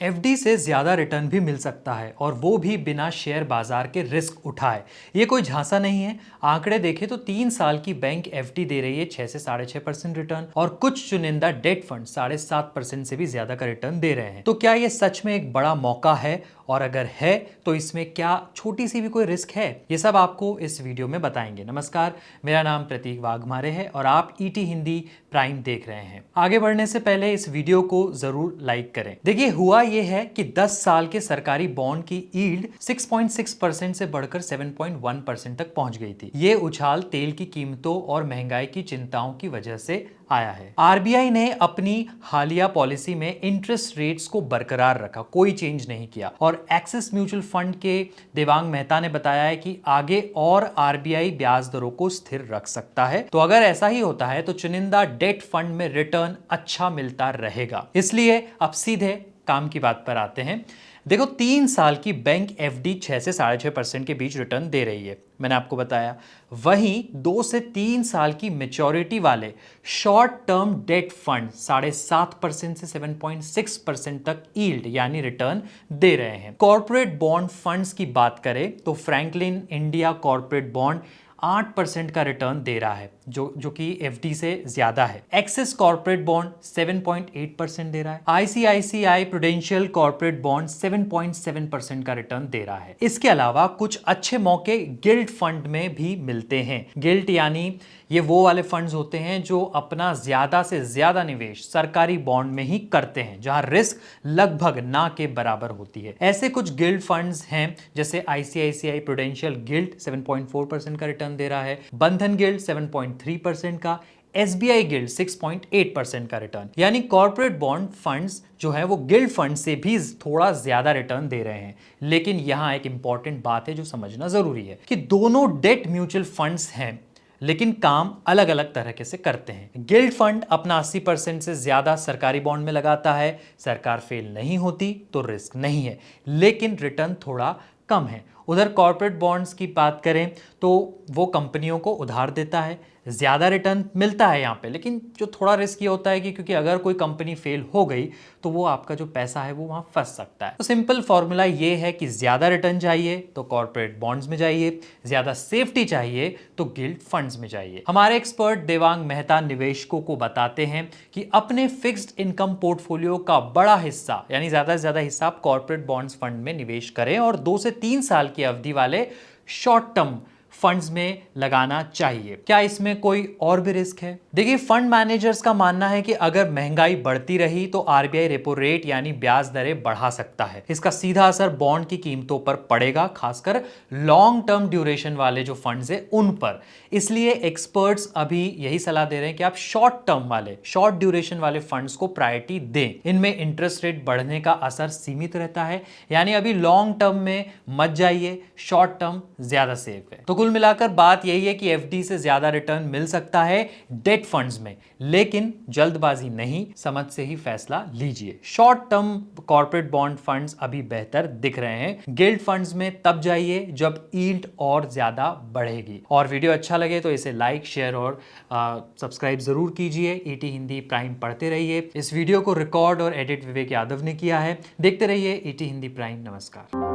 FD से ज्यादा return भी मिल सकता है और वो भी बिना शेयर बाजार के रिस्क उठाए। ये कोई झांसा नहीं है। आंकड़े देखें तो 3 साल की बैंक एफडी दे रही है 6 से 6.5% रिटर्न और कुछ चुनिंदा डेट फंड 7.5% से भी ज्यादा का रिटर्न दे रहे हैं। तो क्या ये सच में एक बड़ा मौका है, और अगर है तो इसमें क्या छोटी सी भी कोई रिस्क है? ये सब आपको इस वीडियो में बताएंगे। नमस्कार, मेरा नाम प्रतीक वाघमारे है और आप ईटी हिंदी प्राइम देख रहे हैं। आगे बढ़ने से पहले इस वीडियो को जरूर लाइक करें। देखिए, हुआ ये है कि 10 साल के सरकारी बॉन्ड की यील्ड 6.6% से बढ़कर 7.1% तक पहुंच गई थी। ये उछाल तेल की कीमतों और महंगाई की चिंताओं की वजह से आया है। आरबीआई ने अपनी हालिया पॉलिसी में इंटरेस्ट रेट्स को बरकरार रखा, कोई चेंज नहीं किया। और एक्सिस म्यूचुअल फंड के देवांग मेहता ने बताया है कि आगे और आरबीआई ब्याज दरों को स्थिर रख सकता है। तो अगर ऐसा ही होता है तो चुनिंदा डेट फंड में रिटर्न अच्छा मिलता रहेगा। इसलिए अब सीधे काम की बात पर आते हैं। देखो, 3 साल की बैंक एफडी 6 से 6.5% के बीच रिटर्न दे रही है, मैंने आपको बताया। वहीं 2 से 3 साल की मेच्योरिटी वाले शॉर्ट टर्म डेट फंड 7.5% से 7.6% तक यील्ड यानी रिटर्न दे रहे हैं। कॉर्पोरेट बॉन्ड फंड्स की बात करें तो फ्रैंकलिन इंडिया कॉर्पोरेट बॉन्ड 8% का रिटर्न दे रहा है, जो कि एफडी से ज्यादा है। एक्सिस कॉर्पोरेट बॉन्ड 7.8% दे रहा है। आईसीआईसीआई प्रूडेंशियल कॉर्पोरेट बॉन्ड 7.7% का रिटर्न दे रहा है। इसके अलावा कुछ अच्छे मौके गिल्ड फंड में भी मिलते हैं। गिल्ड यानी ये वो वाले फंड्स होते हैं जो अपना ज्यादा से ज्यादा निवेश सरकारी बॉन्ड में ही करते हैं, जहां रिस्क लगभग ना के बराबर होती है। ऐसे कुछ गिल्ड फंड्स हैं जैसे आईसीआईसीआई प्रूडेंशियल गिल्ड 7.4% का रिटर्न दे रहा है, बंधन गिल्ड 7.3% का, एसबीआई गिल्ड 6.8% का रिटर्न। यानी कॉर्पोरेट बॉन्ड फंड्स जो है वो गिल्ड फंड से भी थोड़ा ज्यादा रिटर्न दे रहे हैं। लेकिन यहां एक इंपॉर्टेंट बात है जो समझना जरूरी है कि दोनों डेट म्यूचुअल फंड्स हैं, लेकिन काम अलग अलग तरह से करते हैं। गिल्ड फंड अपना 80% से ज्यादा सरकारी बॉन्ड में लगाता है। सरकार फेल नहीं होती तो रिस्क नहीं है, लेकिन रिटर्न थोड़ा कम है। उधर कॉर्पोरेट बॉन्ड्स की बात करें तो वो कंपनियों को उधार देता है, ज्यादा रिटर्न मिलता है यहाँ पे, लेकिन जो थोड़ा रिस्क ये होता है कि क्योंकि अगर कोई कंपनी फेल हो गई तो वो आपका जो पैसा है वो वहां फंस सकता है। तो सिंपल फॉर्मूला ये है कि ज्यादा रिटर्न चाहिए तो कॉर्पोरेट बॉन्ड्स में जाइए, ज्यादा सेफ्टी चाहिए तो गिल्ड फंड्स में जाइए। हमारे एक्सपर्ट देवांग मेहता निवेशकों को बताते हैं कि अपने फिक्स्ड इनकम पोर्टफोलियो का बड़ा हिस्सा यानी ज्यादा से ज्यादा हिस्सा आप कॉर्पोरेट बॉन्ड्स फंड में निवेश करें और 2 से 3 साल की अवधि वाले शॉर्ट टर्म फंड्स में लगाना चाहिए। क्या इसमें कोई और भी रिस्क है? देखिए, फंड मैनेजर्स का मानना है कि अगर महंगाई बढ़ती रही तो आरबीआई रेपो रेट यानी ब्याज दरें बढ़ा सकता है। इसका सीधा असर बॉन्ड की कीमतों पर पड़ेगा, खासकर लॉन्ग टर्म ड्यूरेशन वाले जो फंड्स है उन पर। इसलिए एक्सपर्ट्स अभी यही सलाह दे रहे हैं कि आप शॉर्ट टर्म वाले, शॉर्ट ड्यूरेशन वाले फंड्स को प्रायोरिटी दें। इनमें इंटरेस्ट रेट बढ़ने का असर सीमित रहता है, यानी अभी लॉन्ग टर्म में मत जाइए, शॉर्ट टर्म ज्यादा सेफ है। तो कुल मिलाकर बात यही है कि एफडी से ज्यादा रिटर्न मिल सकता है डेट फंड्स में, लेकिन जल्दबाजी नहीं, समझ से ही फैसला लीजिए। Short term corporate bond funds अभी बेहतर दिख रहे हैं, गिल्ड फंड्स में तब जाइए जब यील्ड और ज्यादा बढ़ेगी। और वीडियो अच्छा लगे तो इसे लाइक, शेयर और सब्सक्राइब जरूर कीजिए। ईटी हिंदी प्राइम पढ़ते रहिए। इस वीडियो को रिकॉर्ड और एडिट विवेक यादव ने किया है। देखते रहिए ईटी हिंदी प्राइम। नमस्कार।